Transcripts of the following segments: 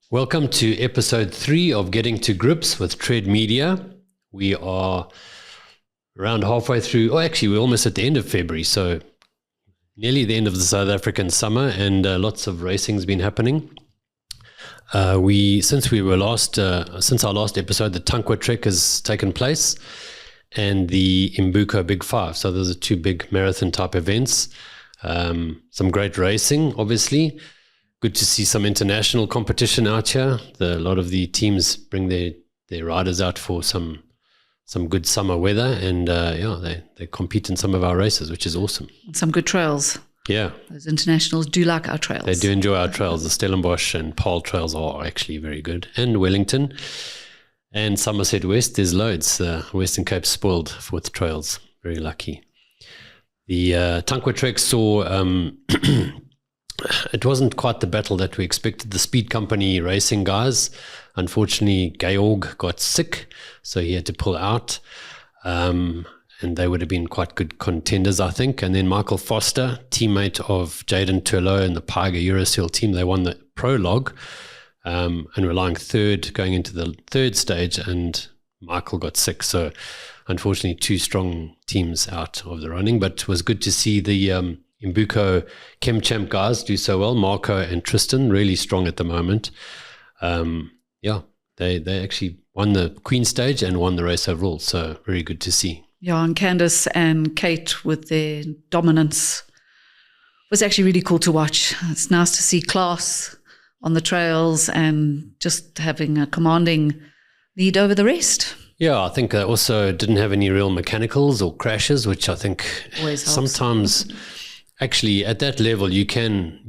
Welcome to episode 3 of Getting to Grips with Tread Media. We are around halfway through, actually we're almost at the end of February, so nearly the end of the South African summer, and lots of racing's been happening. Since our last episode, the Tankwa Trek has taken place and the Mbuco Big 5. So those are 2 big marathon type events. Some great racing, obviously. Good to see some international competition out here. A lot of the teams bring their riders out for some good summer weather, and they compete in some of our races, which is awesome. Some good trails. Yeah. Those internationals do like our trails. They do enjoy our trails. The Stellenbosch and Paarl trails are actually very good. And Wellington and Somerset West, there's loads. Western Cape spoiled with trails. Very lucky. The Tankwa Trek saw... it wasn't quite the battle that we expected. The Speed Company racing guys, unfortunately, Georg got sick, so he had to pull out. And they would have been quite good contenders, I think. And then Michael Foster, teammate of Jaden Turlow and the Pyga Euroseal team, they won the prologue and were lying third going into the third stage, and Michael got sick. So unfortunately, 2 strong teams out of the running, but it was good to see the Mbuco Chem Champ guys do so well. Marco and Tristan really strong at the moment. They actually won the Queen stage and won the race overall, so very good to see. Yeah, and Candice and Kate with their dominance was actually really cool to watch. It's nice to see class on the trails and just having a commanding lead over the rest. Yeah, I think they also didn't have any real mechanicals or crashes, which I think always helps. Sometimes actually at that level you can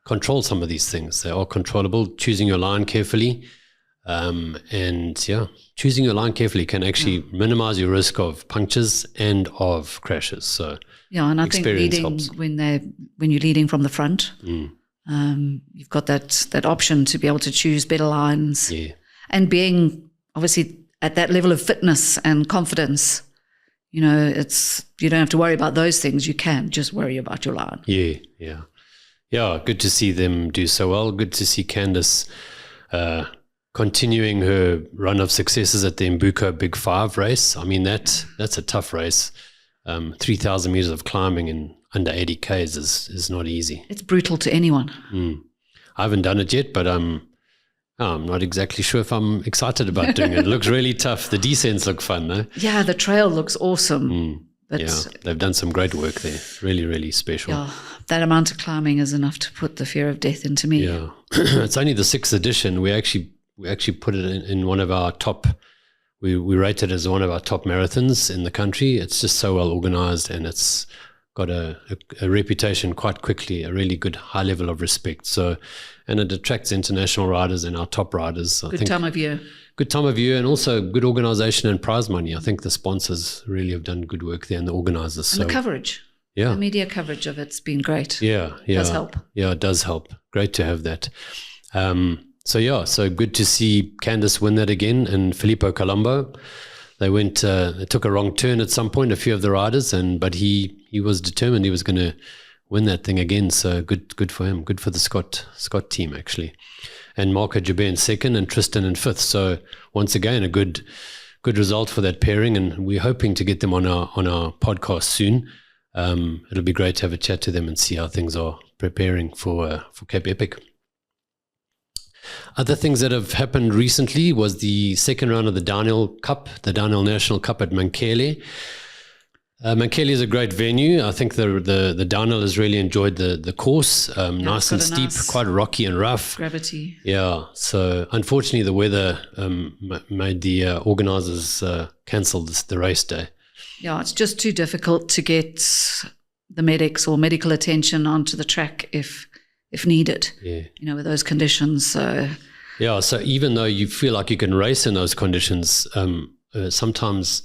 control some of these things. They are controllable. Choosing your line carefully, choosing your line carefully can actually minimize your risk of punctures and of crashes. So and I think leading helps. when you're leading from the front, you've got that option to be able to choose better lines, and being obviously at that level of fitness and confidence. You don't have to worry about those things. You can just worry about your line. Yeah. Good to see them do so well. Good to see Candice continuing her run of successes at the Mbuco Big 5 race. I mean, that's a tough race. 3,000 meters of climbing in under 80 Ks is not easy. It's brutal to anyone. I haven't done it yet, but I'm not exactly sure if I'm excited about doing it. It looks really tough. The descents look fun, though. Yeah, the trail looks awesome. They've done some great work there. Really, really special. Yeah, that amount of climbing is enough to put the fear of death into me. Yeah, it's only the 6th edition. We actually put it in one of our top. We rate it as one of our top marathons in the country. It's just so well organized, and it's got a reputation quite quickly, a really good high level of respect. So, and it attracts international riders and our top riders. Good time of year. Good time of year, and also good organization and prize money. I think the sponsors really have done good work there, and the organizers. And the coverage. Yeah. The media coverage of it's been great. Yeah. It does help. Yeah, it does help. Great to have that. So good to see Candice win that again, and Filippo Colombo. They took a wrong turn at some point, a few of the riders, but he was determined he was going to win that thing again. So good for him. Good for the Scott team, actually. And Marco Jabé in 2nd and Tristan in 5th. So once again, a good result for that pairing, and we're hoping to get them on our podcast soon. It'll be great to have a chat to them and see how things are preparing for Cape Epic. Other things that have happened recently was the 2nd round of the Downhill Cup, the Downhill National Cup at Mankele. Mankele is a great venue. I think the downhill has really enjoyed the course. Nice and steep, quite rocky and rough. Gravity. Yeah. So unfortunately, the weather made the organisers cancel the race day. Yeah, it's just too difficult to get the medics or medical attention onto the track if needed. Yeah. With those conditions. So. Yeah. So even though you feel like you can race in those conditions, sometimes.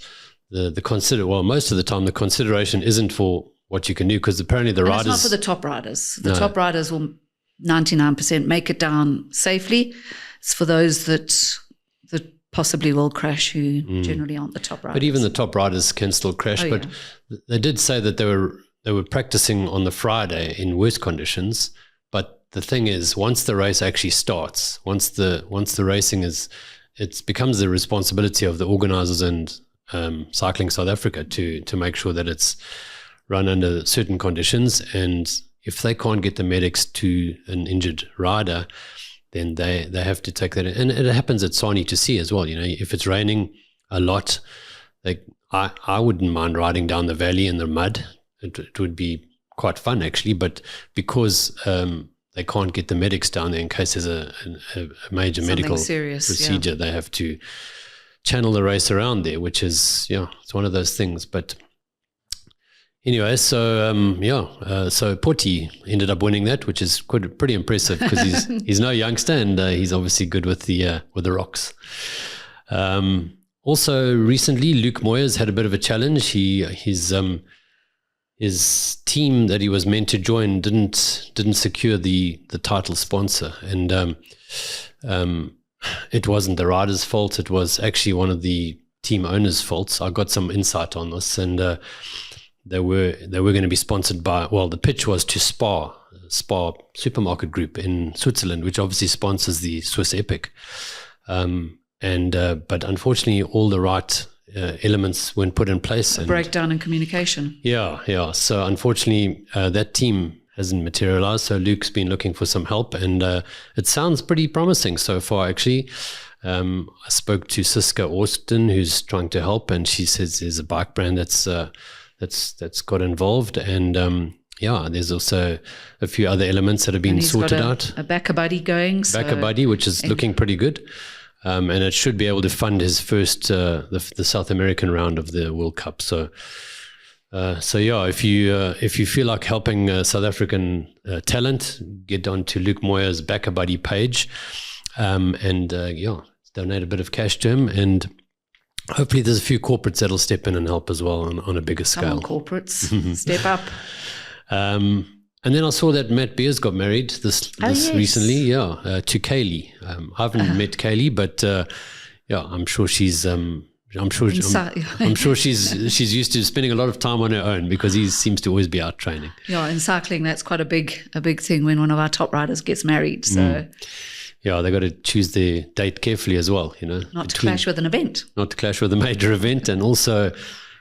Most of the time, the consideration isn't for what you can do, because apparently the riders. It's not for the top riders. The top riders will 99% make it down safely. It's for those that possibly will crash, who generally aren't the top riders. But even the top riders can still crash. They did say that they were practicing on the Friday in worse conditions, but the thing is, once the race actually starts, once the racing it becomes the responsibility of the organisers and Cycling South Africa to make sure that it's run under certain conditions. And if they can't get the medics to an injured rider, then they have to take that. And it happens at Sani to see as well. If it's raining a lot, I wouldn't mind riding down the valley in the mud. It would be quite fun actually, but because they can't get the medics down there in case there's a major something medical serious, procedure, they have to channel the race around there, which is, it's one of those things. But anyway, so Potty ended up winning that, which is pretty impressive because he's no youngster, and he's obviously good with the rocks. Also recently, Luke Moyers had a bit of a challenge. His team that he was meant to join didn't secure the title sponsor, and it wasn't the rider's fault. It was actually one of the team owners' faults. I got some insight on this, and they were going to be sponsored by, the pitch was to Spar supermarket group in Switzerland, which obviously sponsors the Swiss Epic, but unfortunately all the right elements weren't put in place. Breakdown in communication. Yeah. So unfortunately, that team hasn't materialized. So Luke's been looking for some help, and it sounds pretty promising so far, actually. I spoke to Siska Austin, who's trying to help, and she says there's a bike brand that's got involved, and there's also a few other elements that have been sorted out. A backer buddy going. Backer buddy, which is looking pretty good. And it should be able to fund his first, the South American round of the World Cup. So if you feel like helping South African talent, get onto Luke Moyer's Backer Buddy page, and donate a bit of cash to him, and hopefully there's a few corporates that'll step in and help as well on a bigger scale. Come on, corporates, step up. And then I saw that Matt Beers got married this recently, to Kaylee. I haven't met Kaylee, but I'm sure she's she's used to spending a lot of time on her own, because he seems to always be out training. Yeah, in cycling, that's quite a big thing when one of our top riders gets married. So they got to choose their date carefully as well. Not to clash with an event. Not to clash with a major event, and also,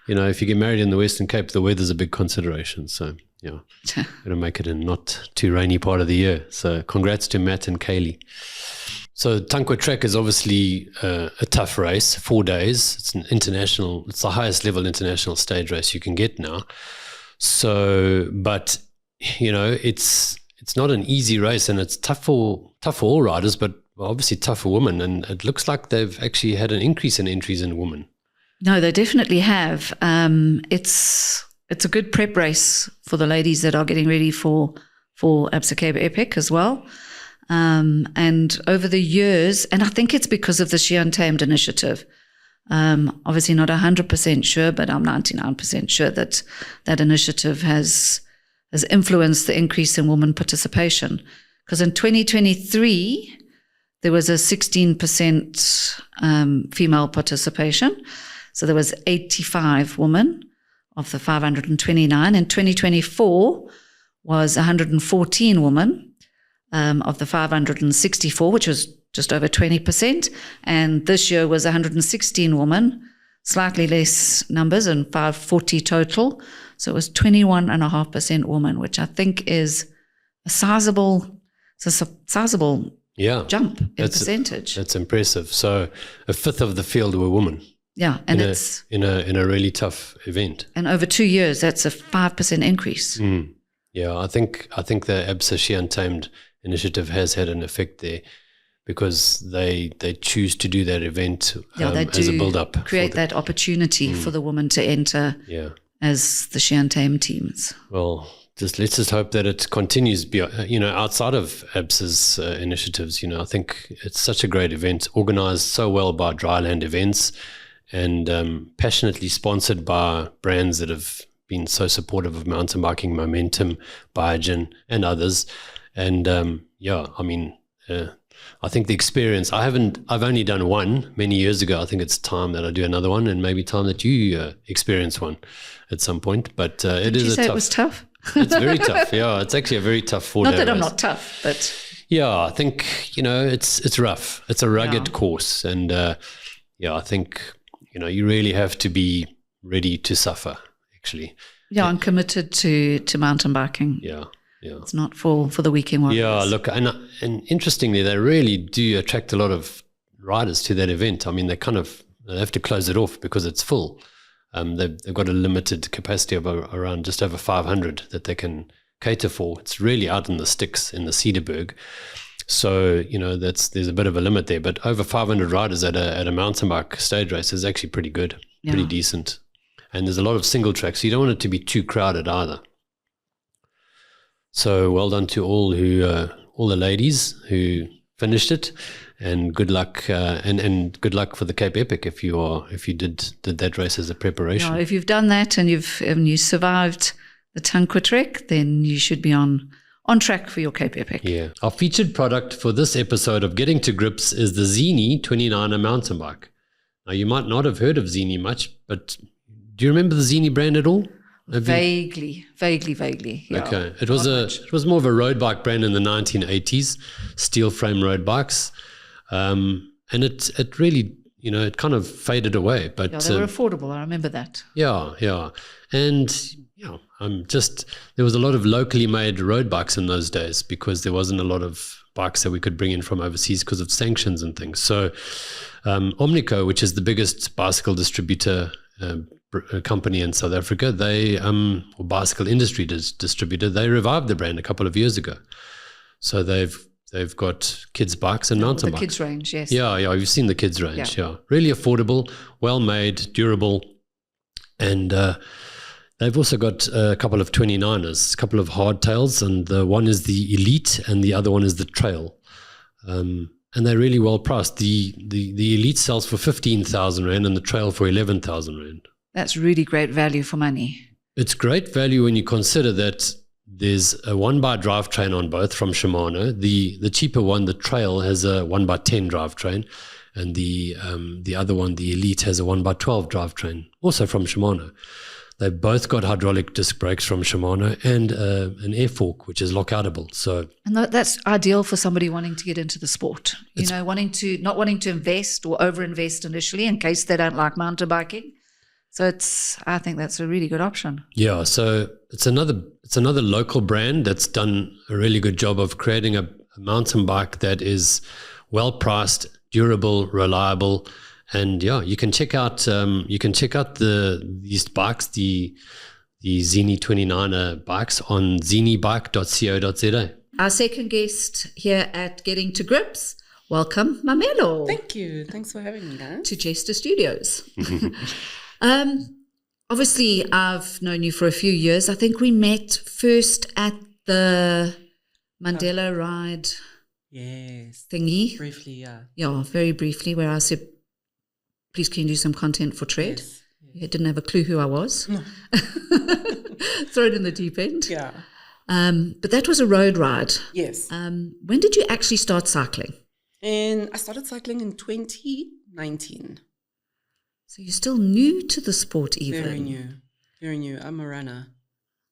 if you get married in the Western Cape, the weather's a big consideration. So. Got to make it in not too rainy part of the year. So congrats to Matt and Kaylee. So Tankwa Trek is obviously a tough race, 4 days. It's it's the highest level international stage race you can get now. So, but it's not an easy race, and it's tough for all riders, but obviously tough for women. And it looks like they've actually had an increase in entries in women. No, they definitely have. It's a good prep race for the ladies that are getting ready for Absa Cape Epic as well. And over the years, and I think it's because of the SheUntamed initiative, obviously not 100% sure, but I'm 99% sure that initiative has influenced the increase in women participation. Because in 2023, there was a 16% female participation. So there was 85 women of the 529. In 2024 was 114 women of the 564, which was just over 20%. And this year was 116 women, slightly less numbers, and 540 total. So it was 21.5% women, which I think is a sizable jump in percentage. That's impressive. So a fifth of the field were women. Yeah, and it's in a really tough event. And over 2 years, that's a 5% increase. Yeah, I think the Absa SheUntamed initiative has had an effect there, because they choose to do that event as a build-up. Create that opportunity for the women to enter as the SheUntamed teams. Well, let's just hope that it continues, outside of Absa's initiatives. I think it's such a great event, organized so well by Dryland Events, and passionately sponsored by brands that have been so supportive of mountain biking, Momentum, Biogen, and others. And I think the experience, I've only done one many years ago. I think it's time that I do another one, and maybe time that you experience one at some point. But it is it was tough? It's very tough. Yeah, it's actually a very tough 4-day Not that I'm race. not tough, but Yeah, I think, it's rough. It's a rugged course. And I think, you really have to be ready to suffer, actually. yeah, I'm committed to mountain biking. Yeah. It's not for the weekend warriors. Yeah, look, and interestingly, they really do attract a lot of riders to that event. I mean, they have to close it off because it's full. They've got a limited capacity of around just over 500 that they can cater for. It's really out in the sticks in the Cederberg. So, there's a bit of a limit there. But over 500 riders at a mountain bike stage race is actually pretty good, pretty decent. And there's a lot of single tracks, so you don't want it to be too crowded either. So well done to all the ladies who finished it, and good luck and good luck for the Cape Epic if you did that race as a preparation. Yeah, if you've done that and you survived the Tankwa Trek, then you should be on track for your Cape Epic. Yeah. Our featured product for this episode of Getting to Grips is the Xena 29er mountain bike. Now, you might not have heard of Xena much, but do you remember the Xena brand at all? Vaguely. Yeah. Okay. It was more of a road bike brand in the 1980s, steel frame road bikes. And it really, it kind of faded away. But they were affordable. I remember that. Yeah. And, there was a lot of locally made road bikes in those days because there wasn't a lot of bikes that we could bring in from overseas because of sanctions and things. So Omnico, which is the biggest bicycle distributor company in South Africa, or bicycle industry distributor, they revived the brand a couple of years ago. So they've got kids bikes and mountain bikes. The kids range, yes. Yeah, you've seen the kids range. Yeah. Really affordable, well made, durable, and they've also got a couple of 29ers, a couple of hardtails, and the one is the Elite and the other one is the Trail. And they're really well priced. The Elite sells for 15,000 Rand and the Trail for 11,000 Rand. That's really great value for money. It's great value when you consider that there's a 1x drivetrain on both from Shimano. The cheaper one, the Trail, has a 1x10 drivetrain, and the other one, the Elite, has a 1x12 drivetrain, also from Shimano. They've both got hydraulic disc brakes from Shimano and an air fork, which is lockoutable. And that's ideal for somebody wanting to get into the sport. Not wanting to invest or overinvest initially in case they don't like mountain biking. So I think that's a really good option. Yeah, so it's another local brand that's done a really good job of creating a mountain bike that is well priced, durable, reliable, and you can check out these bikes, the Xena 29er bikes on xenabike.co.za. Our second guest here at Getting to Grips, welcome Mamello. Thank you. Thanks for having me, guys. To Jester Studios. Obviously, I've known you for a few years. I think we met first at the Mandela Ride thingy. Briefly, yeah. Yeah, very briefly, where I said, please can you do some content for Tread? Yes. You didn't have a clue who I was. No. Thrown in the deep end. Yeah. But that was a road ride. Yes. When did you actually start cycling? And I started cycling in 2019. So you're still new to the sport even? Very new. I'm a runner.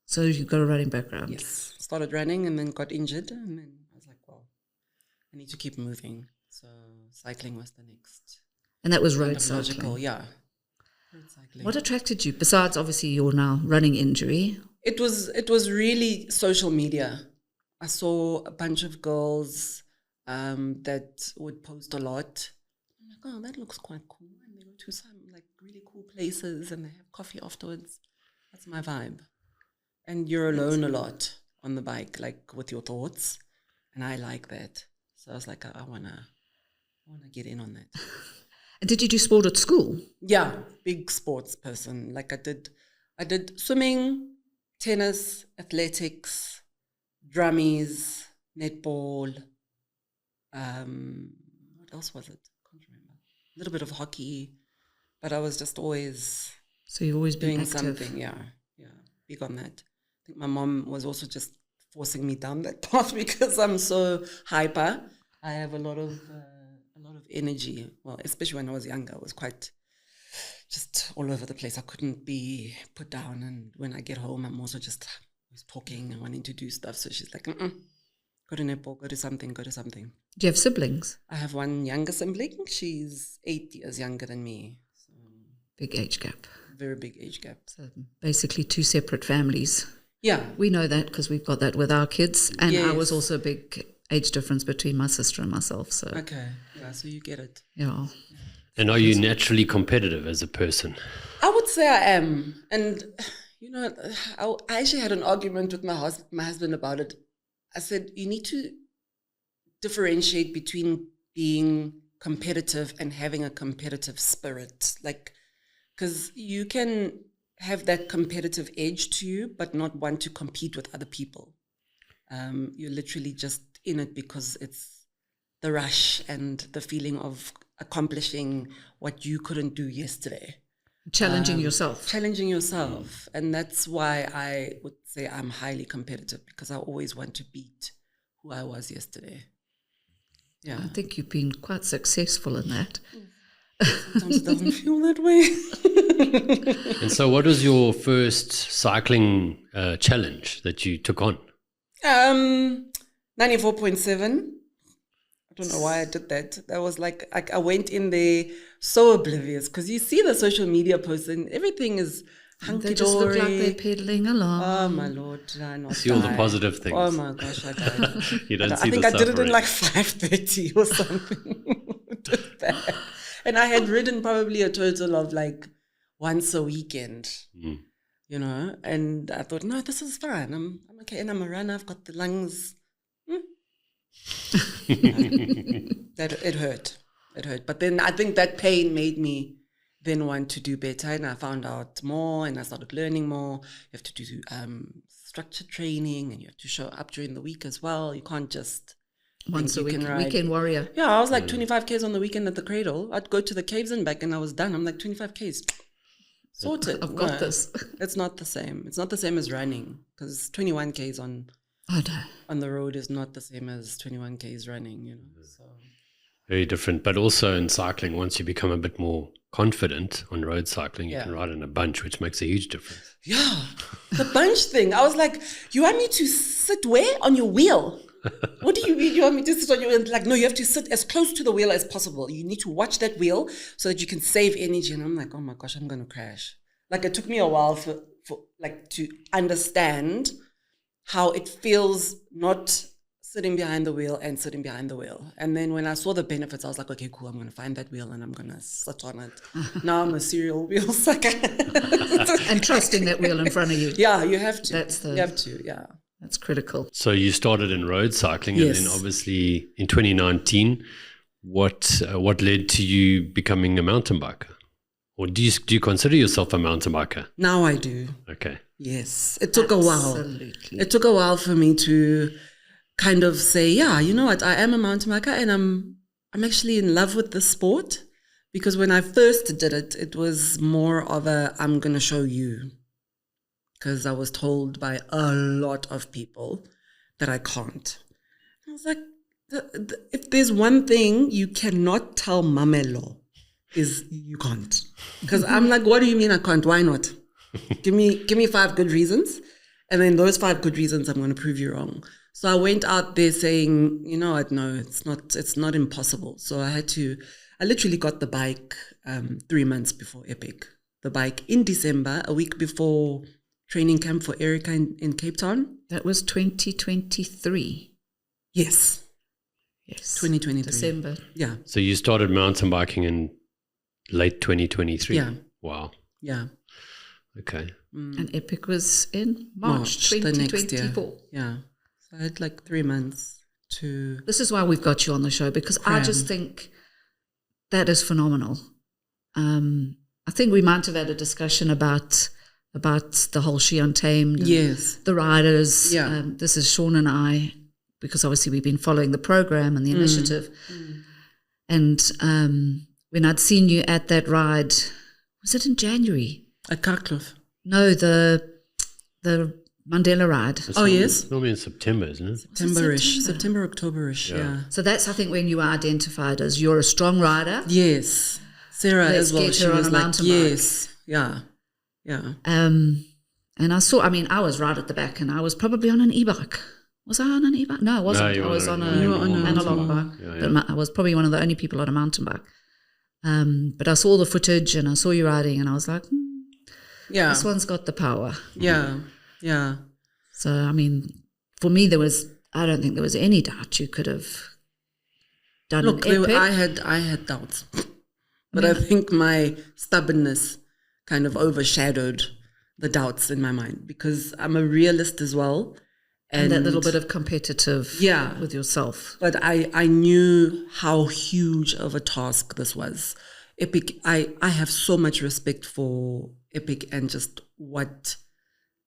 So you've got a running background? Yes. Started running and then got injured. And then I was like, well, I need to keep moving. So cycling was the next. And that was road cycling? Yeah. Road cycling. What attracted you, besides obviously your now running injury? It was really social media. I saw a bunch of girls that would post a lot. I'm like, oh, that looks quite cool. And they go to some like really cool places and they have coffee afterwards. That's my vibe. And you're alone a lot on the bike, like with your thoughts. And I like that. So I was like, I wanna get in on that. And did you do sport at school? Yeah, big sports person. Like I did swimming, tennis, athletics, drummies, netball. What else was it? Can't remember. A little bit of hockey, but I was just always. So you've always been doing active. Something. Yeah, big on that. I think my mom was also just forcing me down that path because I'm so hyper. I have a lot of energy. Well, especially when I was younger, I was quite just all over the place. I couldn't be put down, and when I get home, I'm also just always talking and wanting to do stuff. So she's like, go to netball, go to something. Do you have siblings? I have one younger sibling. She's 8 years younger than me. So big age gap. Very big age gap. So basically 2 separate families. Yeah. We know that because we've got that with our kids. And I was also a big age difference between my sister and myself. So okay. Yeah, so you get it. Yeah. And are you naturally competitive as a person? I would say I am. And, I actually had an argument with my husband about it. I said, you need to differentiate between being competitive and having a competitive spirit. Because you can have that competitive edge to you, but not want to compete with other people. You're literally just in it because it's the rush and the feeling of accomplishing what you couldn't do yesterday. Challenging yourself. And that's why I would say I'm highly competitive, because I always want to beat who I was yesterday. Yeah. I think you've been quite successful in that. Sometimes it doesn't feel that way. And so what was your first cycling challenge that you took on? 94.7. I don't know why I did that. That was like I went in there so oblivious, because you see the social media posts and everything is hunky-dory. They just look like they're pedaling along. Oh my Lord, did I not see all the positive things. Oh my gosh, I died. You don't I see think the I did it in suffering. like 5:30 or something. It was bad. And I had ridden probably a total of like once a weekend, and I thought, no, this is fine. I'm okay, and I'm a runner. I've got the lungs. That it hurt. But then I think that pain made me then want to do better, and I found out more, and I started learning more. You have to do structured training, and you have to show up during the week as well. You can't just once a week, weekend warrior. Yeah, I was like 25 Ks on the weekend at the cradle. I'd go to the caves and back, and I was done. I'm like 25 Ks. Sorted. I've got this. It's not the same. It's not the same as running, because 21 Ks on the road is not the same as 21 Ks running, So. Very different. But also in cycling, once you become a bit more confident on road cycling, you can ride in a bunch, which makes a huge difference. Yeah, the bunch thing. I was like, you want me to sit where? On your wheel? What do you mean you want me to sit on your wheel? Like, no, you have to sit as close to the wheel as possible. You need to watch that wheel so that you can save energy. And I'm like, oh my gosh, I'm going to crash. Like, it took me a while for to understand how it feels not sitting behind the wheel and sitting behind the wheel. And then when I saw the benefits, I was like, okay, cool, I'm going to find that wheel and I'm going to sit on it. Now I'm a serial wheel sucker. And trusting that wheel in front of you. Yeah, you have to. You have to, yeah. That's critical. So you started in road cycling, Yes. and then obviously in 2019, what led to you becoming a mountain biker? Or do you consider yourself a mountain biker? Now I do. Okay. Yes. It took a while. Absolutely. It took a while for me to kind of say, yeah, you know what, I am a mountain biker, and I'm actually in love with the sport, because when I first did it, it was more of I'm going to show you, because I was told by a lot of people that I can't. I was like, if there's one thing you cannot tell Mamello, is you can't. Because I'm like, what do you mean I can't? Why not? Give me 5 good reasons, and then those 5 good reasons, I'm going to prove you wrong. So I went out there saying, you know what, no, it's not impossible. So I literally got the bike 3 months before Epic. The bike in December, a week before training camp for Erica in Cape Town. That was 2023. Yes. 2023. December. Yeah. So you started mountain biking in late 2023? Yeah. Wow. Yeah. Okay. And Epic was in March 2024. Yeah. So I had like 3 months to... This is why we've got you on the show, because I just think that is phenomenal. I think we might have had a discussion about the whole SheUntamed. Yes. The riders. Yeah. This is Sean and I, because obviously we've been following the program and the initiative. And when I'd seen you at that ride, was it in January? At Karkloof. No, the Mandela ride. Yes. Normally in September, isn't it? September, October-ish, yeah. So that's, I think, when you were identified as you're a strong rider. Yes. Sarah Let's as well, get she her on was a like, mountain yes. Yeah. Yeah. And I was right at the back, and I was probably on an e-bike. Was I on an e-bike? No, I wasn't. I was on an analog bike. But I was probably one of the only people on a mountain bike. But I saw the footage and I saw you riding, and I was like, this one's got the power. Yeah. So, I mean, for me, I don't think there was any doubt you could have done an epic. I had doubts. But I think my stubbornness kind of overshadowed the doubts in my mind, because I'm a realist as well. And that little bit of competitive with yourself. But I knew how huge of a task this was. Epic, I have so much respect for Epic and just what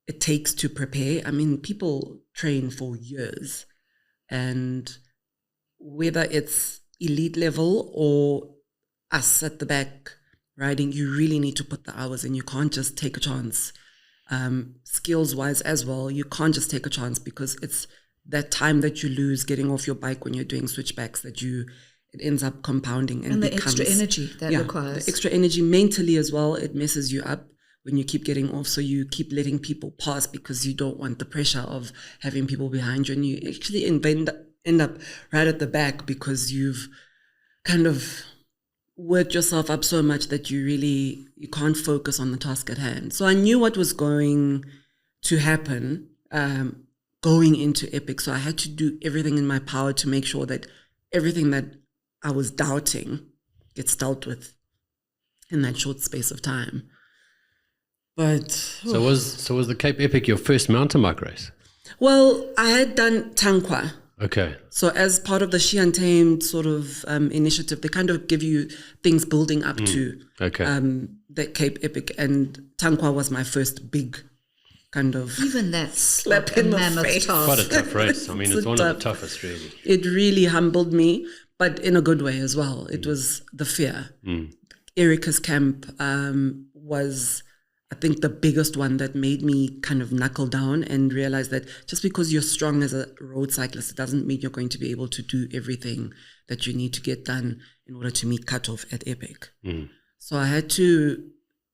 it takes to prepare. I mean, people train for years. And whether it's elite level or us at the back riding, you really need to put the hours in. You can't just take a chance. Skills wise as well, you can't just take a chance, because it's that time that you lose getting off your bike when you're doing switchbacks that it ends up compounding and the extra energy that requires. The extra energy mentally as well, it messes you up when you keep getting off. So you keep letting people pass because you don't want the pressure of having people behind you, and you actually end up right at the back because you've kind of worked yourself up so much that you can't focus on the task at hand. So I knew what was going to happen going into Epic. So I had to do everything in my power to make sure that everything that I was doubting gets dealt with in that short space of time. But so was the Cape Epic your first mountain bike race? Well, I had done Tankwa. Okay. So as part of the SheUntamed sort of initiative, they kind of give you things building up to the Cape Epic, and Tankwa was my first big kind of even that slap in the face. Quite a tough race. I mean, it's one of the toughest, really. It really humbled me, but in a good way as well. It was the fear. Erica's camp was, I think, the biggest one that made me kind of knuckle down and realize that just because you're strong as a road cyclist, it doesn't mean you're going to be able to do everything that you need to get done in order to meet cutoff at Epic. So I had to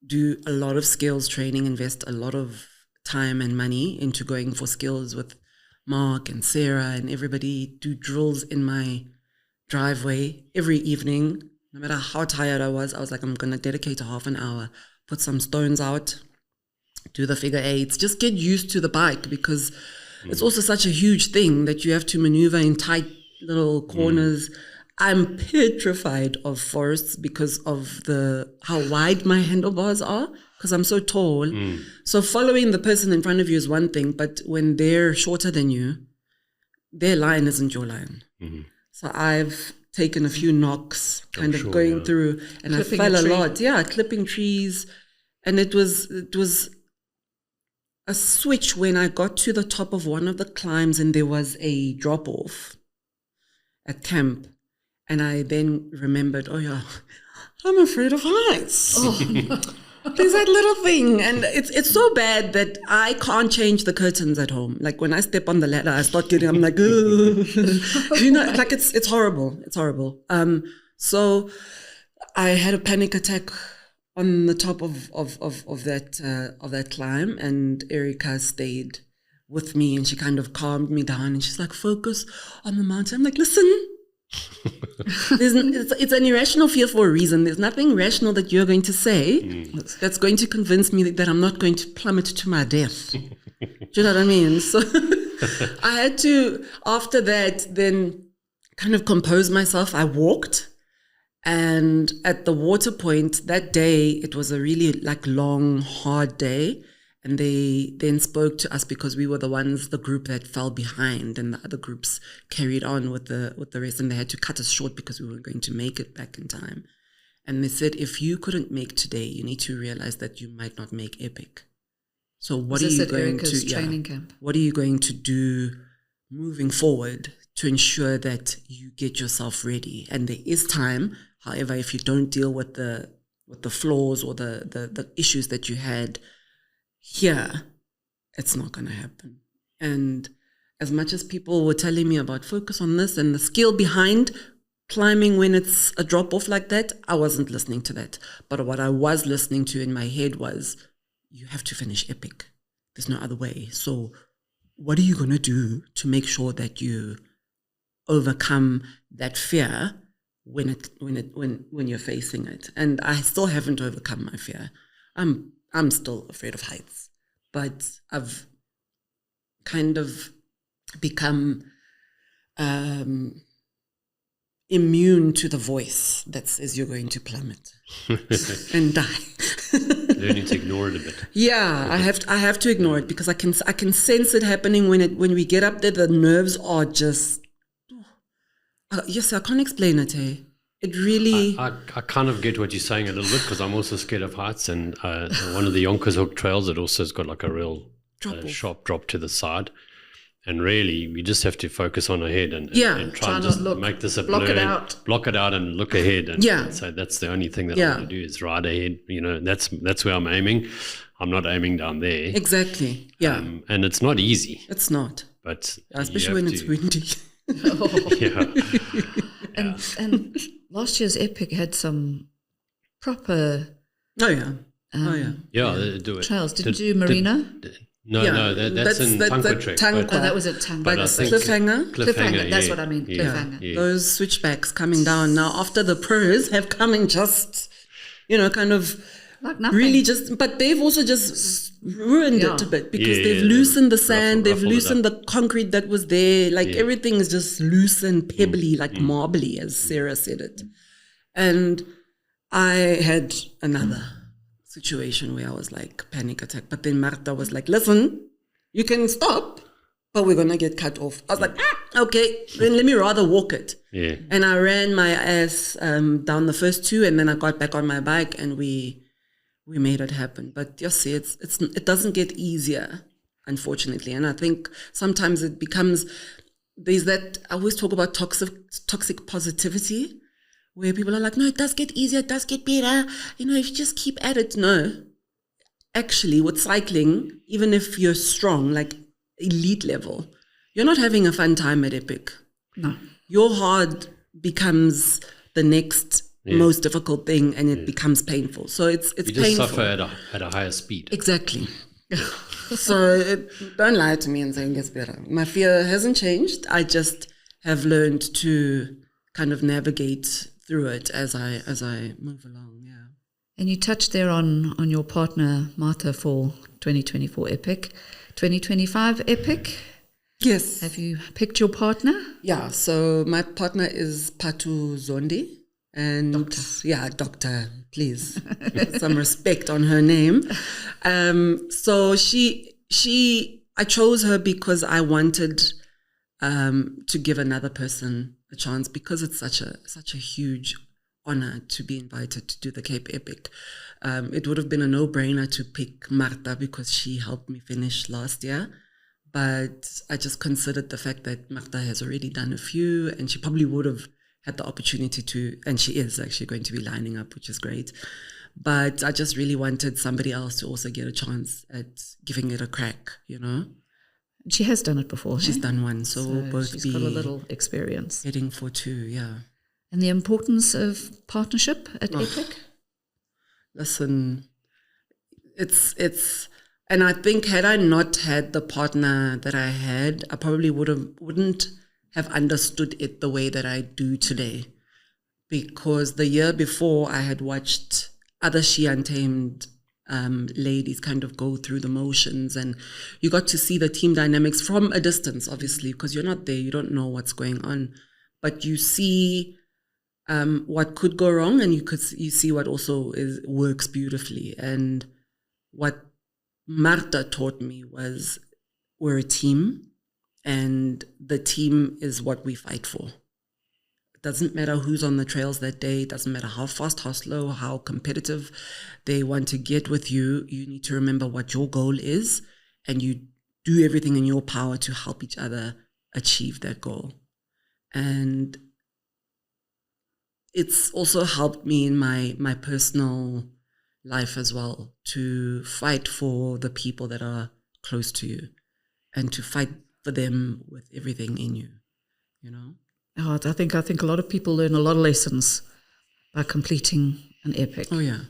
do a lot of skills training, invest a lot of time and money into going for skills with Mark and Sarah and everybody, do drills in my driveway every evening. No matter how tired I was like, I'm going to dedicate a half an hour, put some stones out, do the figure eights, just get used to the bike, because it's also such a huge thing that you have to maneuver in tight little corners. I'm petrified of forests because of how wide my handlebars are, because I'm so tall. So following the person in front of you is one thing, but when they're shorter than you, their line isn't your line. So I've taken a few knocks going through, and clipping I fell a lot. Yeah, clipping trees. And it was a switch when I got to the top of one of the climbs and there was a drop off at camp. And I then remembered, I'm afraid of heights. There's that little thing. And it's so bad that I can't change the curtains at home. Like when I step on the ladder, I'm like, like it's horrible. It's horrible. So I had a panic attack on the top of that climb, and Erica stayed with me and she kind of calmed me down and she's like, focus on the mountain. I'm like, listen, it's an irrational fear for a reason. There's nothing rational that you're going to say that's going to convince me that I'm not going to plummet to my death. Do you know what I mean? So I had to, after that, then kind of compose myself. I walked, and at the water point that day, it was a really long, hard day. And they then spoke to us because we were the group that fell behind, and the other groups carried on with the rest, and they had to cut us short because we weren't going to make it back in time. And they said, if you couldn't make today, you need to realize that you might not make Epic. So what are you going to training camp? What are you going to do moving forward to ensure that you get yourself ready? And there is time. However, if you don't deal with the flaws or the issues that you had here, it's not going to happen. And as much as people were telling me about focus on this and the skill behind climbing when it's a drop off like that, I wasn't listening to that. But what I was listening to in my head was, you have to finish Epic. there's no other way. So what are you going to do to make sure that you overcome that fear when you're facing it? And I still haven't overcome my fear. I'm still afraid of heights, but I've kind of become immune to the voice that says you're going to plummet and die. Learning to ignore it a bit. Yeah, I have to ignore it because I can sense it happening when we get up there. The nerves are just yes, I can't explain it. Hey, it really. I kind of get what you're saying a little bit because I'm also scared of heights, and one of the Jonkershoek trails, it also has got like a real sharp drop to the side. And really, we just have to focus on ahead and try and just make this a block it out and look ahead. And so that's the only thing that I want to do is ride ahead. You know, that's where I'm aiming. I'm not aiming down there. Exactly. Yeah. And it's not easy. It's not. But especially when it's windy. And last year's Epic had some proper. Trails. Did you do Marina? No, that's in Tankwa Trek. That was at Tankwa. But Cliffhanger. That's what I mean. Cliffhanger. Yeah. Those switchbacks coming down now after the pros have come and just, kind of like nothing. Really but they've also just ruined it a bit because they've loosened the sand, they've loosened the concrete that was there. Like everything is just loose and pebbly, like marbly, as Sarah said it. And I had another situation where I was like panic attack, but then Martha was like, listen, you can stop, but we're gonna get cut off. I was like, okay, then let me rather walk it. And I ran my ass down the first two, and then I got back on my bike and we made it happen. But you see, it doesn't get easier, unfortunately. And I think sometimes it becomes, there's that, I always talk about toxic positivity, where people are like, no, it does get easier, it does get better. If you just keep at it. No. Actually, with cycling, even if you're strong, like elite level, you're not having a fun time at Epic. No. Your hard becomes the next most difficult thing, and it becomes painful. So it's you painful. You just suffer at a higher speed. Exactly. So don't lie to me and say it gets better. My fear hasn't changed. I just have learned to kind of navigate through it as I move along. Yeah. And you touched there on your partner Martha for 2024 Epic, 2025 Epic. Yes. Have you picked your partner? Yeah. So my partner is Patu Zondi, and Doctor. Please, some respect on her name. So I chose her because I wanted to give another person a chance, because it's such a huge honor to be invited to do the Cape Epic. It would have been a no-brainer to pick Martha because she helped me finish last year, but I just considered the fact that Martha has already done a few, and she probably would have had the opportunity to, and she is actually going to be lining up, which is great. But I just really wanted somebody else to also get a chance at giving it a crack, She has done it before. She's done one, so we'll both she's be got a little experience. heading for two, yeah. And the importance of partnership at Epic? Listen, it's, and I think had I not had the partner that I had, I probably wouldn't have understood it the way that I do today. Because the year before, I had watched other SheUntamed ladies kind of go through the motions, and you got to see the team dynamics from a distance, obviously, because you're not there, you don't know what's going on, but you see what could go wrong, and you see what also works beautifully. And what Marta taught me was we're a team, and the team is what we fight for. Doesn't matter who's on the trails that day, doesn't matter how fast, how slow, how competitive they want to get with you. You need to remember what your goal is, and you do everything in your power to help each other achieve that goal. And it's also helped me in my personal life as well, to fight for the people that are close to you and to fight for them with everything in you, Oh, I think a lot of people learn a lot of lessons by completing an Epic. Oh, yeah.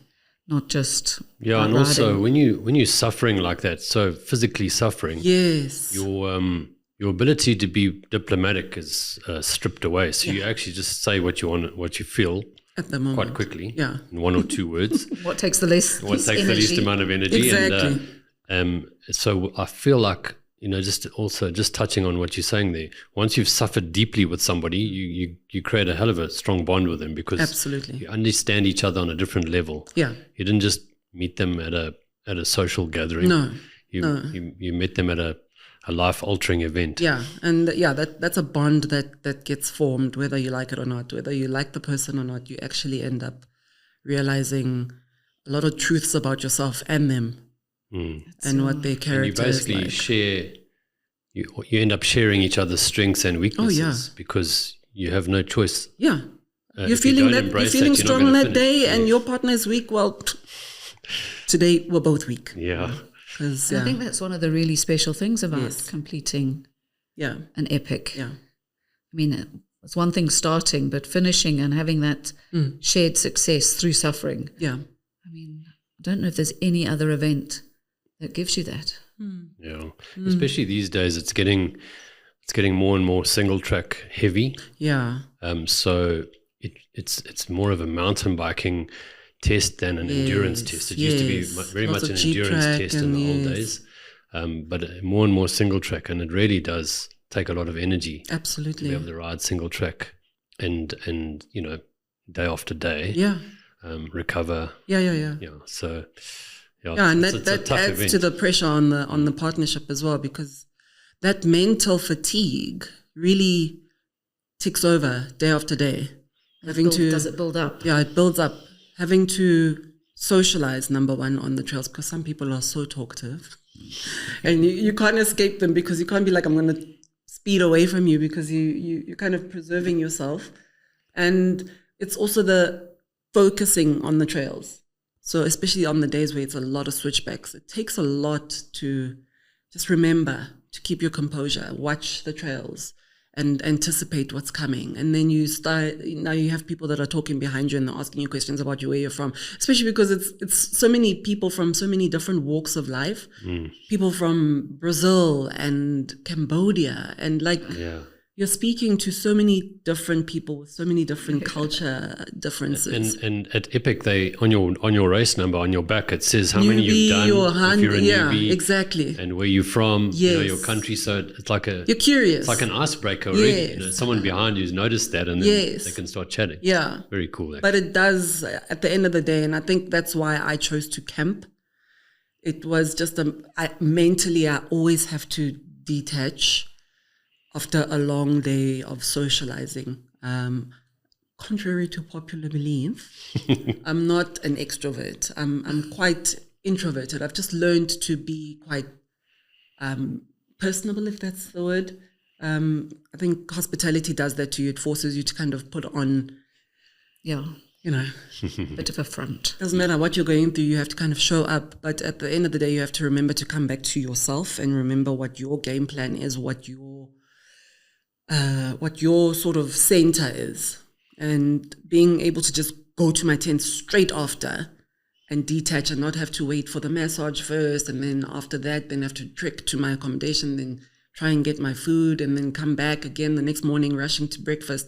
not just Yeah, and also when you're suffering like that, so physically suffering, Yes. your ability to be diplomatic is stripped away. So you actually just say what you want, what you feel At the moment. quite quickly, Yeah. in one or two words. what takes the least What takes energy. the least amount of energy. Exactly. And so I feel like, just touching on what you're saying there, once you've suffered deeply with somebody, you create a hell of a strong bond with them because Absolutely. you understand each other on a different level. Yeah. You didn't just meet them at a social gathering. No. You met them at a life-altering event. Yeah, and that's a bond that gets formed, whether you like it or not, whether you like the person or not. You actually end up realizing a lot of truths about yourself and them, and what their character And you basically is like. share. You end up sharing each other's strengths and weaknesses because you have no choice. Yeah, you're if you feeling don't you're embrace feeling that, you're not strong gonna that finish. day, and Yes. your partner is weak. Well, today we're both weak. Yeah. 'Cause, I think that's one of the really special things about Yes. completing yeah, an epic. yeah, I mean, it's one thing starting, but finishing and having that shared success through suffering. yeah. I mean, I don't know if there's any other event that gives you that. Yeah. Especially these days, it's getting more and more single track heavy. Yeah, So it's more of a mountain biking test than an endurance test. It used to be very Lots much of an Jeep endurance track test in the and old days. But more and more single track, and it really does take a lot of energy to absolutely. be able to ride single track and day after day. Yeah, Recover. yeah. So Yeah, and it's a that tough adds event. to the pressure on the partnership as well, because that mental fatigue really ticks over day after day. Does it build up? Yeah, it builds up. Having to socialize, number one, on the trails, because some people are so talkative, and you can't escape them, because you can't be like, I'm going to speed away from you, because you're kind of preserving yourself. And it's also the focusing on the trails. So especially on the days where it's a lot of switchbacks, it takes a lot to just remember to keep your composure, watch the trails, and anticipate what's coming. And then now you have people that are talking behind you and they're asking you questions about where you're from, especially because it's so many people from so many different walks of life, people from Brazil and Cambodia, and you're speaking to so many different people with so many different culture differences. And at Epic, they on your race number on your back, it says how many Newbie you've done, or if you're a newbie, exactly. and where you're from, Yes. your country. So it's like You're curious. it's like an icebreaker already. Yes. Someone behind you's noticed that, and then Yes. they can start chatting. Yeah. Very cool. Actually. But it does at the end of the day, and I think that's why I chose to camp. It was just mentally, I always have to detach after a long day of socializing. Contrary to popular belief, I'm not an extrovert. I'm quite introverted. I've just learned to be quite personable, if that's the word. I think hospitality does that to you. It forces you to kind of put on, Yeah, a bit of a front. doesn't matter what you're going through, you have to kind of show up. But at the end of the day, you have to remember to come back to yourself and remember what your game plan is, what your sort of center is. And being able to just go to my tent straight after and detach and not have to wait for the massage first, and then after that then have to trek to my accommodation, then try and get my food, and then come back again the next morning rushing to breakfast.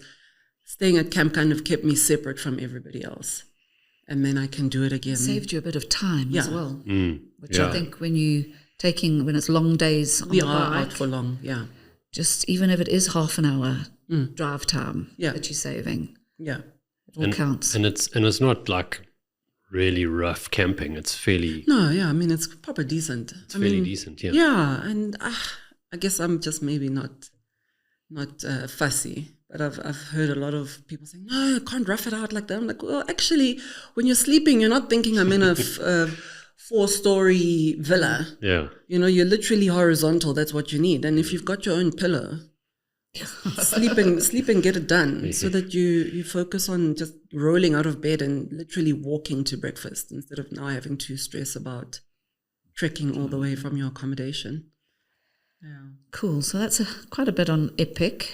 Staying at camp kind of kept me separate from everybody else, and then I can do it again. Saved you a bit of time as well, which Yeah. I think when it's long days on We the are bike, out for long, yeah. just even if it is half an hour drive time that you're saving, Yeah. it all counts. And it's not like really rough camping. It's fairly No, yeah, I mean, it's proper decent. fairly decent. Yeah. Yeah, and I guess I'm just maybe not fussy, but I've heard a lot of people saying, no, I can't rough it out like that. I'm like, well, actually, when you're sleeping, you're not thinking I'm in a 4-story villa. Yeah. You're literally horizontal. That's what you need. And if you've got your own pillow, sleep and get it done, so that you focus on just rolling out of bed and literally walking to breakfast instead of now having to stress about trekking all the way from your accommodation. Yeah. Cool. So that's quite a bit on Epic.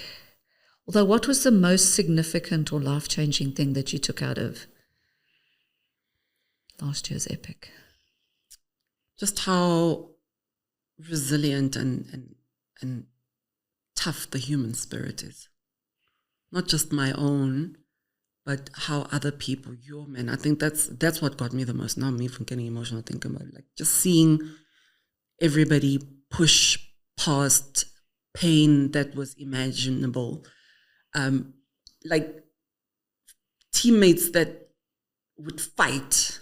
Although, what was the most significant or life-changing thing that you took out of last year's Epic? Just how resilient and tough the human spirit is. Not just my own, but how other people, your men. I think that's what got me the most. Now I'm even getting emotional thinking about it. Like just seeing everybody push past pain that was imaginable. Like teammates that would fight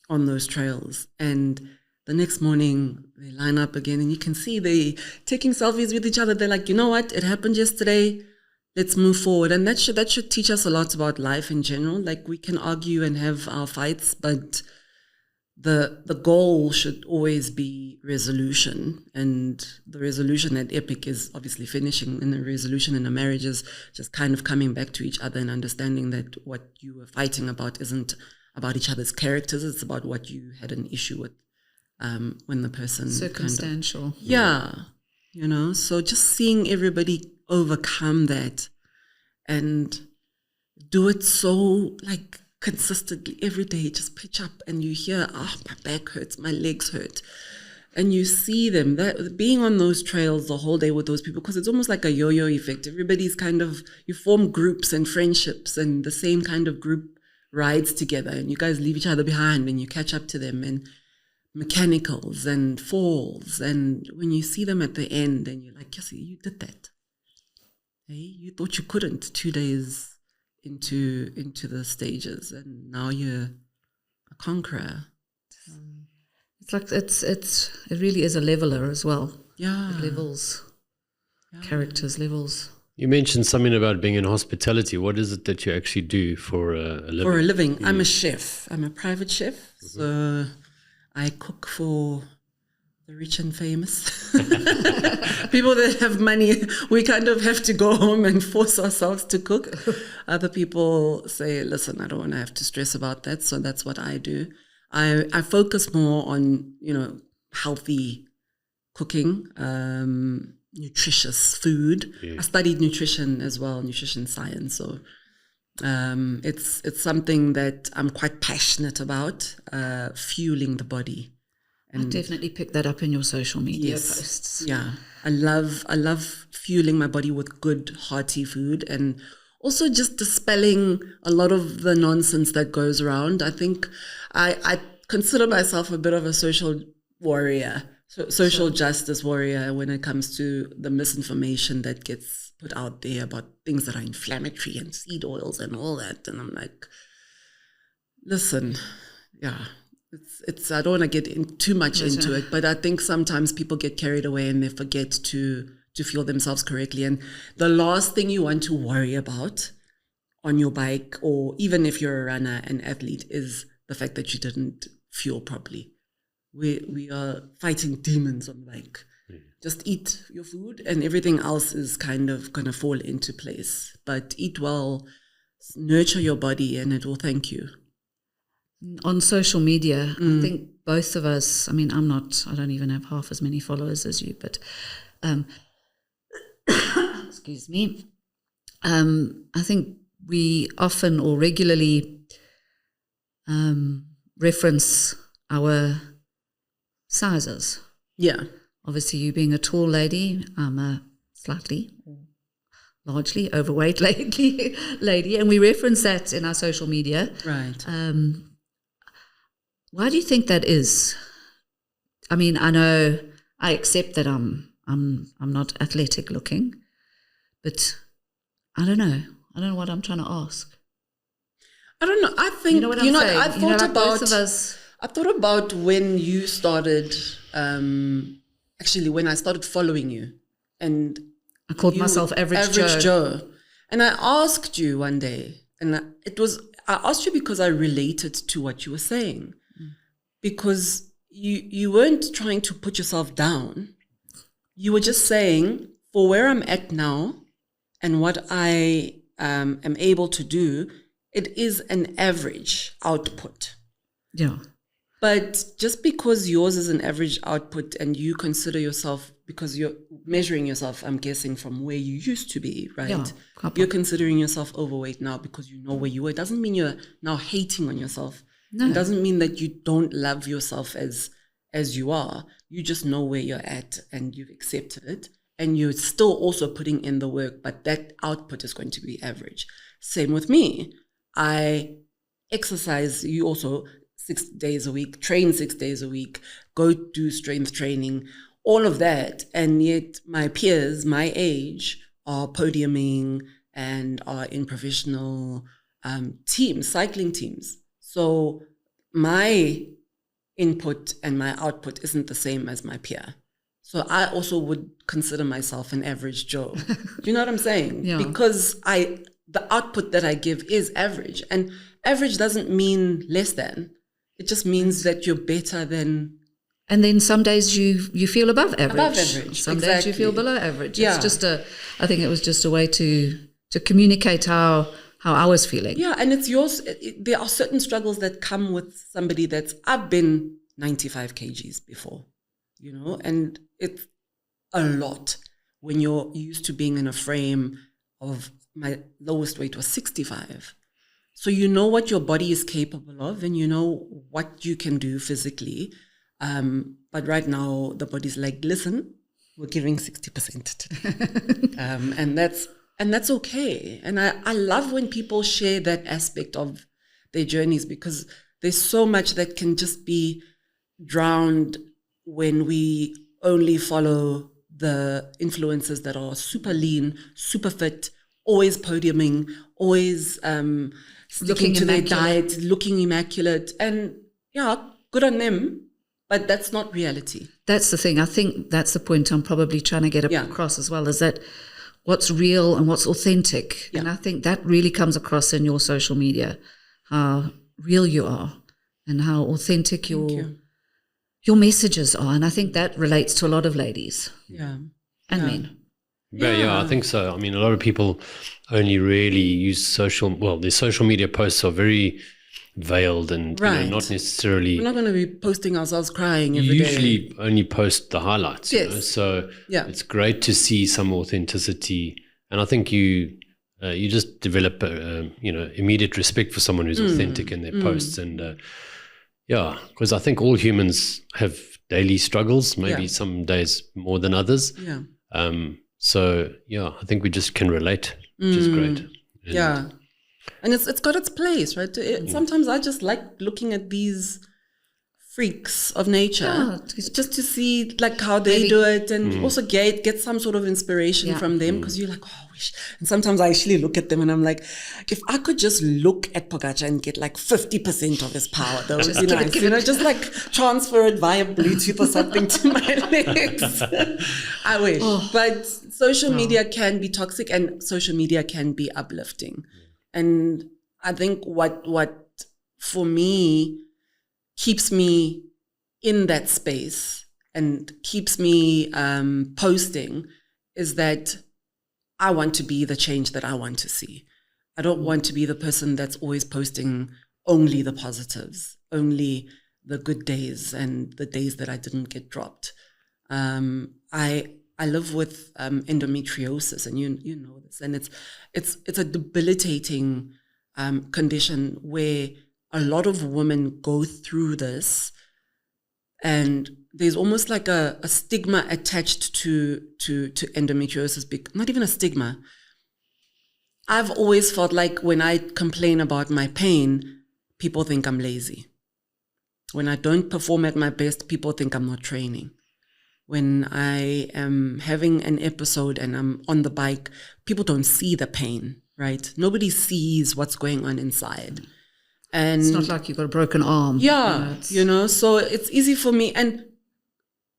on those trails, and the next morning they line up again and you can see they taking selfies with each other. They're like, you know what, it happened yesterday, let's move forward. And that should teach us a lot about life in general. Like we can argue and have our fights, but the goal should always be resolution. And the resolution at Epic is obviously finishing, and the resolution in a marriage is just kind of coming back to each other and understanding that what you were fighting about isn't about each other's characters, it's about what you had an issue with when the person circumstantial. So just seeing everybody overcome that and do it so like consistently every day, just pitch up and you hear, my back hurts, my legs hurt. And you see them, that being on those trails the whole day with those people, because it's almost like a yo-yo effect. Everybody's kind of, you form groups and friendships, and the same kind of group rides together, and you guys leave each other behind and you catch up to them, and mechanicals and falls. And when you see them at the end and you're like, yes, you did that. Hey, you thought you couldn't 2 days into the stages, and now you're a conqueror. It's like it really is a leveler as well. Yeah. It levels characters, levels. You mentioned something about being in hospitality. What is it that you actually do for a living? For a living, I'm a chef. I'm a private chef. Mm-hmm. So I cook for the rich and famous. People that have money, we kind of have to go home and force ourselves to cook. Other people say, listen, I don't want to have to stress about that. So that's what I do. I focus more on, healthy cooking, nutritious food. Yeah. I studied nutrition as well, nutrition science. So it's something that I'm quite passionate about, fueling the body. And I definitely picked that up in your social media posts. Yeah, I love fueling my body with good, hearty food, and also just dispelling a lot of the nonsense that goes around. I think I consider myself a bit of a social warrior, social justice warrior when it comes to the misinformation that gets put out there about things that are inflammatory and seed oils and all that. And I'm like, listen, it's I don't want to get too much into it, but I think sometimes people get carried away and they forget to fuel themselves correctly. And the last thing you want to worry about on your bike, or even if you're a runner, an athlete, is the fact that you didn't fuel properly. We are fighting demons on the bike. Mm. Just eat your food and everything else is kind of going to fall into place. But eat well, nurture your body, and it will thank you. On social media, I think both of us, I don't even have half as many followers as you, but excuse me. I think we often or regularly reference our sizes. Yeah. Obviously, you being a tall lady, I'm a largely overweight lady, and we reference that in our social media. Right. Why do you think that is? I mean, I know I accept that I'm not athletic looking, but I don't know. I don't know what I'm trying to ask. I don't know. I think I thought about when you started. Actually, when I started following you, and I called myself Average Joe. And I asked you one day, and I asked you because I related to what you were saying, because you weren't trying to put yourself down. You were just saying, for where I'm at now and what I am able to do, it is an average output. Yeah. But just because yours is an average output and you consider yourself, because you're measuring yourself, I'm guessing, from where you used to be, right? Yeah, you're considering yourself overweight now because you know where you were. It doesn't mean you're now hating on yourself. No. It doesn't mean that you don't love yourself as you are. You just know where you're at and you've accepted it. And you're still also putting in the work, but that output is going to be average. Same with me. I exercise, you also 6 days a week, train 6 days a week, go do strength training, all of that. And yet my peers, my age, are podiuming and are in professional teams, cycling teams. So my input and my output isn't the same as my peer. So I also would consider myself an average Joe. Do you know what I'm saying? Yeah. Because the output that I give is average. And average doesn't mean less than. It just means that you're better than. And then some days you feel above average. Above average, Some days you exactly. feel below average. Yeah. It's just I think it was just a way to communicate how I was feeling. Yeah, and it's yours. There are certain struggles that come with somebody I've been 95 kgs before, you know, and it's a lot when you're used to being in a frame of, my lowest weight was 65. So you know what your body is capable of and you know what you can do physically. But right now the body's like, listen, we're giving 60% today. And that's okay. And I love when people share that aspect of their journeys, because there's so much that can just be drowned when we only follow the influencers that are super lean, super fit, always podiuming, always sticking to their diet, looking immaculate. And yeah, good on them, but that's not reality. That's the thing. I think that's the point I'm probably trying to get across as well, is that what's real and what's authentic. Yeah. And I think that really comes across in your social media, how real you are and how authentic your messages are. And I think that relates to a lot of ladies. Yeah. And men. Yeah, I think so. I mean, a lot of people only really use their social media posts are very veiled and not necessarily. We're not going to be posting ourselves crying every day. Usually only post the highlights. Yes. You know? So it's great to see some authenticity. And I think you just develop immediate respect for someone who's authentic in their posts. And because I think all humans have daily struggles, maybe some days more than others. Yeah. So I think we just can relate, which is great. And and it's got its place, right? Sometimes I just like looking at these freaks of nature, just to see like how they do it, and also get some sort of inspiration from them, because you're like, oh, I wish. And sometimes I actually look at them and I'm like, if I could just look at Pogacar and get like 50% of his power, that would be nice. You know, just like transfer it via Bluetooth or something to my legs. I wish. But social media can be toxic and social media can be uplifting. And I think what for me keeps me in that space and keeps me posting is that I want to be the change that I want to see. I don't want to be the person that's always posting only the positives, only the good days and the days that I didn't get dropped. I live with endometriosis, and you know this, and it's a debilitating condition where a lot of women go through this, and there's almost like a stigma attached to endometriosis. Not even a stigma. I've always felt like when I complain about my pain, people think I'm lazy. When I don't perform at my best, people think I'm not training. When I am having an episode and I'm on the bike, people don't see the pain, right? Nobody sees what's going on inside. And it's not like you've got a broken arm. Yeah, so it's easy for me. And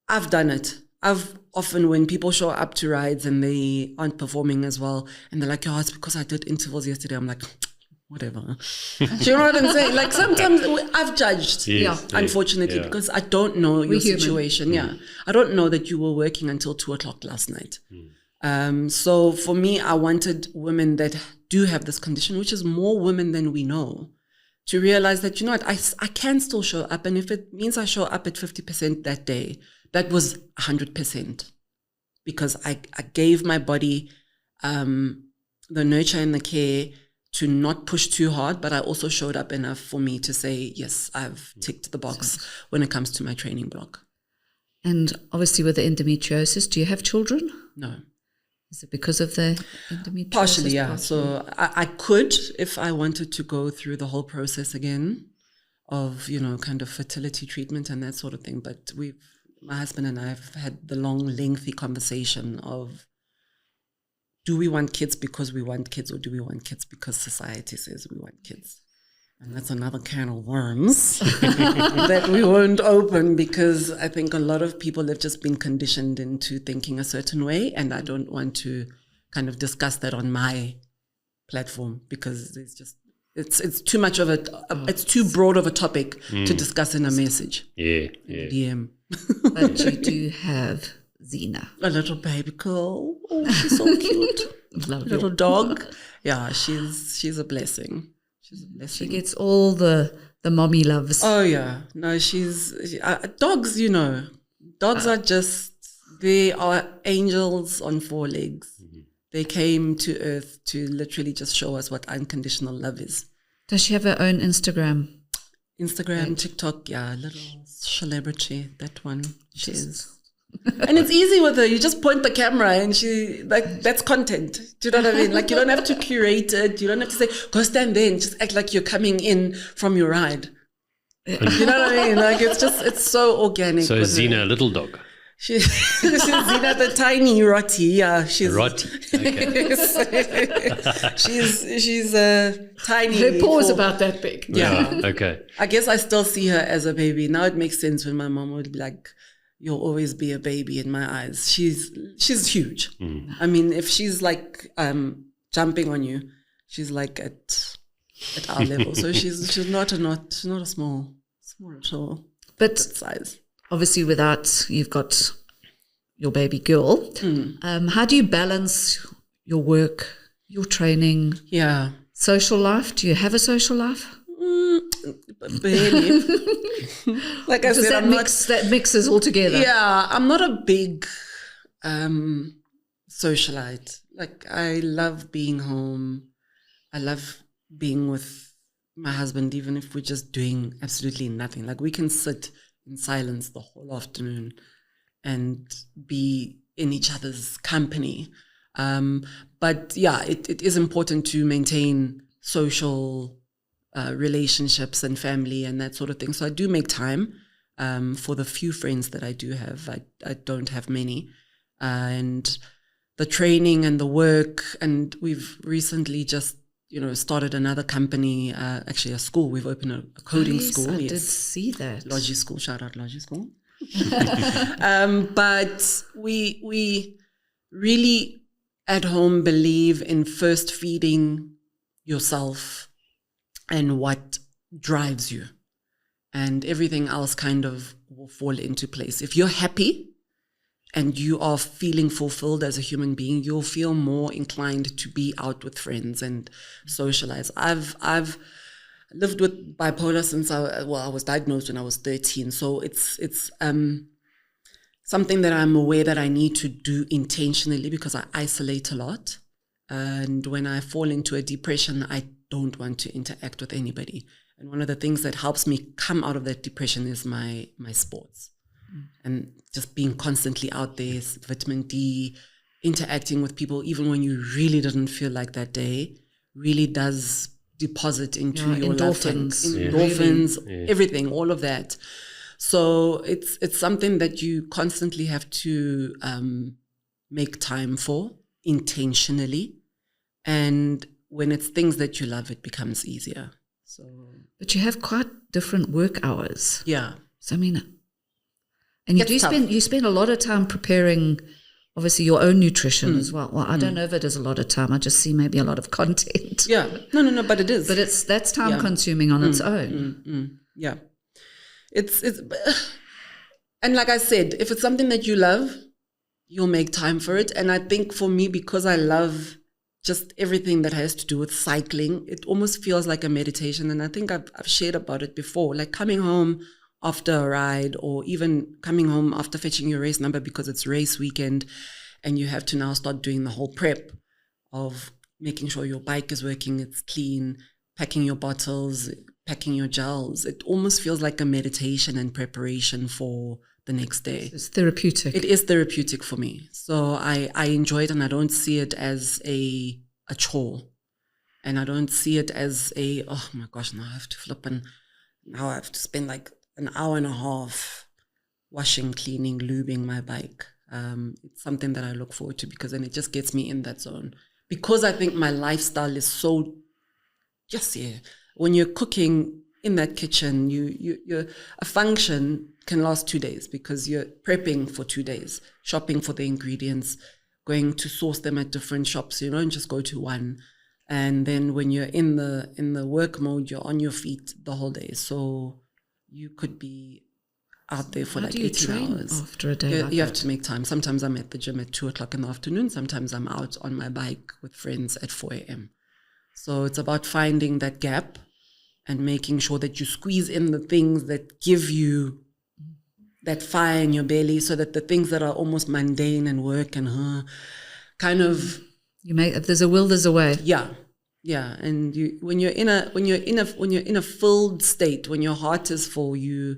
I've done it. I've often, when people show up to rides and they aren't performing as well, and they're like, oh, it's because I did intervals yesterday. I'm like, whatever. Do you know what I'm saying? Like sometimes I've judged, unfortunately, because I don't know your situation. I don't know that you were working until 2:00 last night. So for me, I wanted women that do have this condition, which is more women than we know, to realize that, you know what, I can still show up. And if it means I show up at 50% that day, that was 100%, because I gave my body the nurture and the care to not push too hard, but I also showed up enough for me to say, yes, I've ticked the box when it comes to my training block. And obviously with the endometriosis, do you have children? No. Is it because of the endometriosis? Partially, yeah. So I could, if I wanted to go through the whole process again of, kind of fertility treatment and that sort of thing. But my husband and I have had the long, lengthy conversation of, do we want kids because we want kids, or do we want kids because society says we want kids? And that's another can of worms that we won't open, because I think a lot of people have just been conditioned into thinking a certain way, and I don't want to kind of discuss that on my platform, because it's too much of it's too broad of a topic to discuss in a message. Yeah. DM. But you do have Xena. A little baby girl. Oh, she's so cute. Little dog. Yeah, she's a blessing. She's a blessing. She gets all the mommy loves. Oh yeah. No, dogs, dogs are they are angels on 4 legs. Mm-hmm. They came to earth to literally just show us what unconditional love is. Does she have her own Instagram? TikTok, yeah, little celebrity, that one. She is. And it's easy with her. You just point the camera and that's content. Do you know what I mean? Like, you don't have to curate it. You don't have to say, go stand there and just act like you're coming in from your ride. You know what I mean? Like, it's so organic. So is Xena a little dog? She's Xena the tiny Rotty. Yeah, she's Rotty. Okay. she's tiny. Her paw's about that big. Yeah. Okay. I guess I still see her as a baby. Now it makes sense when my mom would be like, you'll always be a baby in my eyes. She's huge. Mm. I mean, if she's like jumping on you, she's like at our level. So she's not a small at all. But size. Obviously, you've got your baby girl. How do you balance your work, your training, social life? Do you have a social life? Barely. Like I said, that mixes all together. Yeah, I'm not a big socialite. Like, I love being home. I love being with my husband, even if we're just doing absolutely nothing. Like, we can sit in silence the whole afternoon and be in each other's company. But yeah, it is important to maintain social relationships and family and that sort of thing. So I do make time for the few friends that I do have. I don't have many. And the training and the work, and we've recently just started another company, actually a school. We've opened a coding school. I did see that. Logi School, shout out Logi School. But we really at home believe in first feeding yourself and what drives you, and everything else kind of will fall into place. If you're happy and you are feeling fulfilled as a human being, you'll feel more inclined to be out with friends and socialize. I've lived with bipolar since I was diagnosed when I was 13. So it's something that I'm aware that I need to do intentionally, because I isolate a lot. And when I fall into a depression, I don't want to interact with anybody. And one of the things that helps me come out of that depression is my sports. And just being constantly out there, vitamin D, interacting with people, even when you really didn't feel like that day, really does deposit into your endorphins, everything, all of that. So it's something that you constantly have to make time for intentionally. And when it's things that you love, it becomes easier. So, but you have quite different work hours. Yeah. So I mean, and you spend a lot of time preparing, obviously, your own nutrition as well. Well, I don't know if it is a lot of time. I just see maybe a lot of content. Yeah. No, but it is. But that's time consuming on its own. Yeah. It's and like I said, if it's something that you love, you'll make time for it. And I think for me, because I love just everything that has to do with cycling, it almost feels like a meditation. And I think I've shared about it before, like coming home after a ride, or even coming home after fetching your race number because it's race weekend, and you have to now start doing the whole prep of making sure your bike is working, it's clean, packing your bottles, packing your gels. It almost feels like a meditation and preparation for the next day. It's therapeutic. It is therapeutic for me. So I enjoy it, and I don't see it as a chore. And I don't see it as oh my gosh, now I have to flip and now I have to spend like an hour and a half washing, cleaning, lubing my bike. It's something that I look forward to, because then it just gets me in that zone. Because I think my lifestyle is so, when you're cooking in that kitchen, you're a function can last 2 days, because you're prepping for 2 days, shopping for the ingredients, going to source them at different shops. You don't just go to one. And then when you're in the work mode, you're on your feet the whole day. So you could be out there for like 18 hours. After a day you have to make time. Sometimes I'm at the gym at 2:00 in the afternoon. Sometimes I'm out on my bike with friends at 4 a.m. So it's about finding that gap and making sure that you squeeze in the things that give you that fire in your belly, so that the things that are almost mundane and work and kind of, if there's a will, there's a way. Yeah. And when you're in a filled state, when your heart is full, you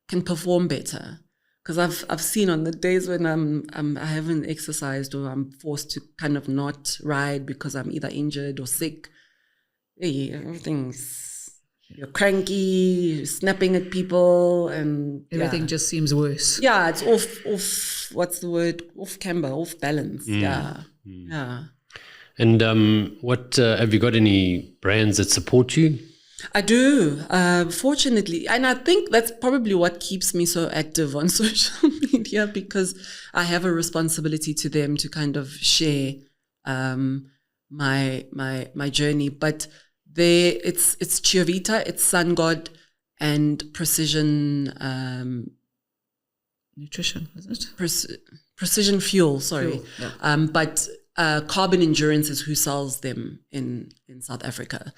can perform better. Because I've seen on the days when I haven't exercised, or I'm forced to kind of not ride because I'm either injured or sick, you're cranky, you're snapping at people, and everything just seems worse. Yeah, it's off. What's the word? Off camber, off balance. Yeah. And what have you got any brands that support you? I do, fortunately. And I think that's probably what keeps me so active on social media, because I have a responsibility to them to kind of share my journey. But it's Chiavita, it's Sun God, and Precision Nutrition, is it? Precision Fuel, sorry. Fuel, yeah. But Carbon Endurance is who sells them in South Africa.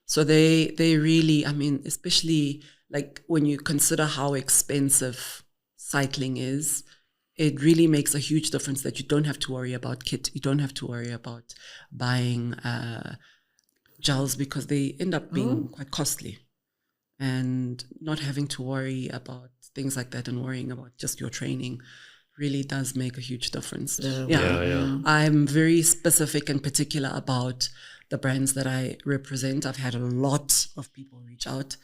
So they really, I mean, especially like when you consider how expensive cycling is, it really makes a huge difference that you don't have to worry about kit. You don't have to worry about buying gels, because they end up being quite costly, and not having to worry about things like that and worrying about just your training really does make a huge difference. Yeah. I'm very specific and particular about the brands that I represent. I've had a lot of people reach out,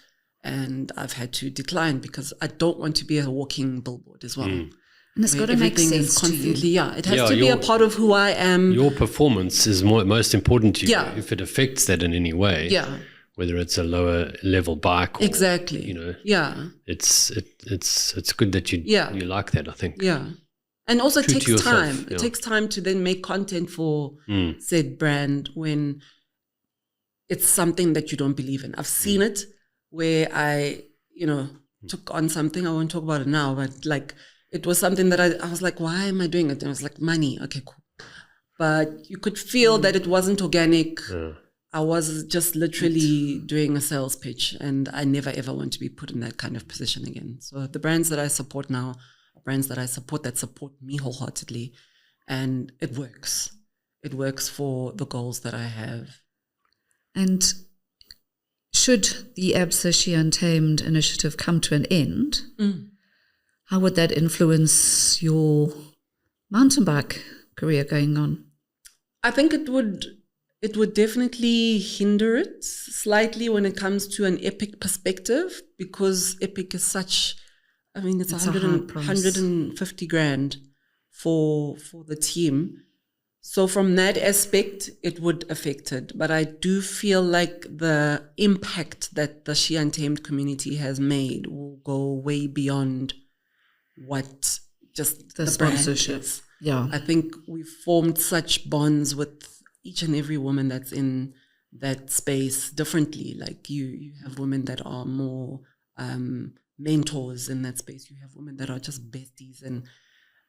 and I've had to decline, because I don't want to be a walking billboard as well. And it's got to make sense to you. Yeah, it has to be a part of who I am. Your performance is most important to you. Yeah. If it affects that in any way, whether it's a lower level bike or, exactly. It's good that you like that, I think. Yeah. And also it takes time. It takes time to then make content for said brand when it's something that you don't believe in. I've seen it where I, took on something. I won't talk about it now, but like it was something that I was like, why am I doing it? And I was like, money. Okay, cool. But you could feel that it wasn't organic. I was just literally doing a sales pitch, and I never ever want to be put in that kind of position again. So the brands that I support now, brands that support me wholeheartedly, and it works. It works for the goals that I have. And should the Absa SheUntamed initiative come to an end, how would that influence your mountain bike career going on? I think it would definitely hinder it slightly when it comes to an Epic perspective, because Epic is such, I mean, it's 150 grand for the team. So from that aspect, it would affect it. But I do feel like the impact that the SheUntamed community has made will go way beyond what just the sponsorship. Yeah. I think we've formed such bonds with each and every woman that's in that space differently. Like you have women that are more mentors in that space. You have women that are just besties and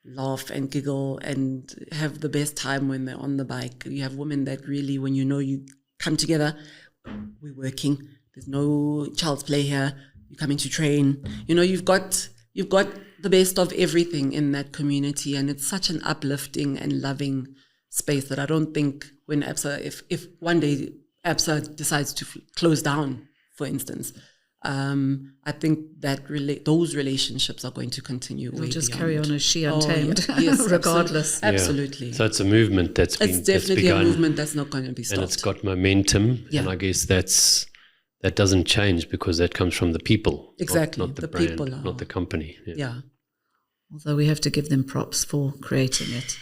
laugh and giggle and have the best time when they're on the bike. You have women that really, when you come together, we're working. There's no child's play here. You're coming to train. You've got the best of everything in that community, and it's such an uplifting and loving space that I don't think when Absa, if one day Absa decides to close down, for instance, I think that those relationships are going to continue. We'll way just beyond. carry on as SheUntamed, Yes, regardless. Absolutely. So it's a movement that's been It's definitely begun, a movement that's not going to be stopped. and it's got momentum. Yeah. And I guess that doesn't change because that comes from the people. Exactly. Not the The brand, people not the company. yeah. Although we have to give them props for creating it.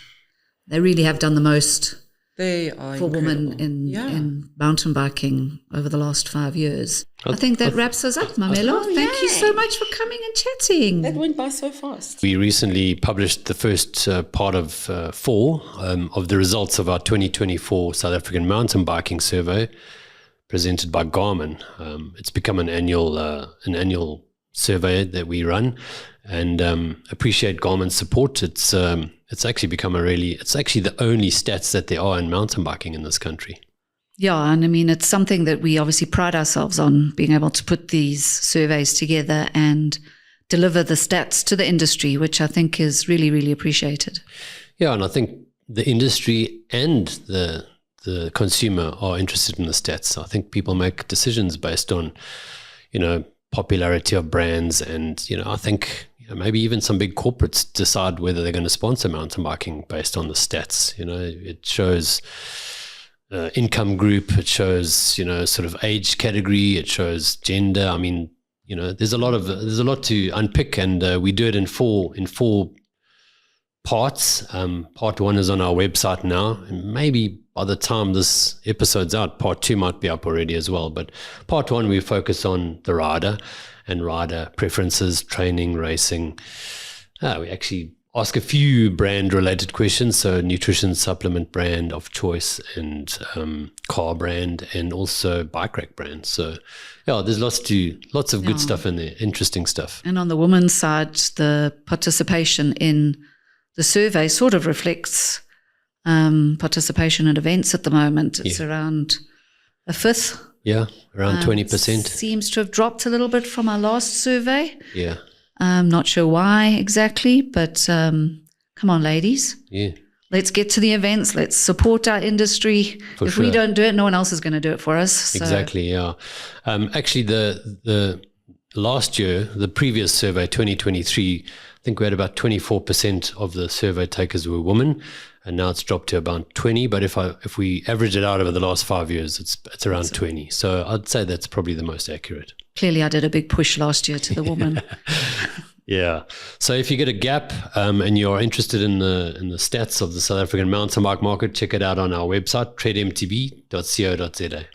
They really have done the most They are for women incredible. in mountain biking over the last 5 years. I think that wraps us up, Mamello. Oh, Thank you yay. so much for coming and chatting. That went by so fast. We recently published the first part of 4 of the results of our 2024 South African mountain biking survey presented by Garmin. It's become an annual survey that we run, and appreciate Garmin's support. It's actually become it's actually the only stats that there are in mountain biking in this country. Yeah, and I mean, it's something that we obviously pride ourselves on, being able to put these surveys together and deliver the stats to the industry, which I think is really, really appreciated. Yeah, and I think the industry and the consumer are interested in the stats. I think people make decisions based on, popularity of brands, and I think maybe even some big corporates decide whether they're going to sponsor mountain biking based on the stats. It shows income group, it shows sort of age category, it shows gender. I mean, there's a lot to unpick, and we do it in four parts. Part 1 is on our website now, and maybe by the time this episode's out, part 2 might be up already as well. But part 1, we focus on the rider and rider preferences, training, racing. We actually ask a few brand related questions, so nutrition supplement brand of choice, and car brand, and also bike rack brand. So there's lots of good stuff in there, interesting stuff. And on the women's side, the participation in the survey sort of reflects participation at events at the moment. It's around a fifth. Yeah, around 20%. Seems to have dropped a little bit from our last survey. Yeah. Not sure why exactly, but come on, ladies. Yeah. Let's get to the events. Let's support our industry. If we don't do it, no one else is going to do it for us. So. Exactly, yeah. Actually, the last year, the previous survey, 2023, I think we had about 24% of the survey takers were women, and now it's dropped to about 20. But if we average it out over the last 5 years, it's around 20. So I'd say that's probably the most accurate. Clearly, I did a big push last year to the woman. Yeah. So if you get a gap and you're interested in the stats of the South African mountain bike market, check it out on our website, tredmtb.co.za.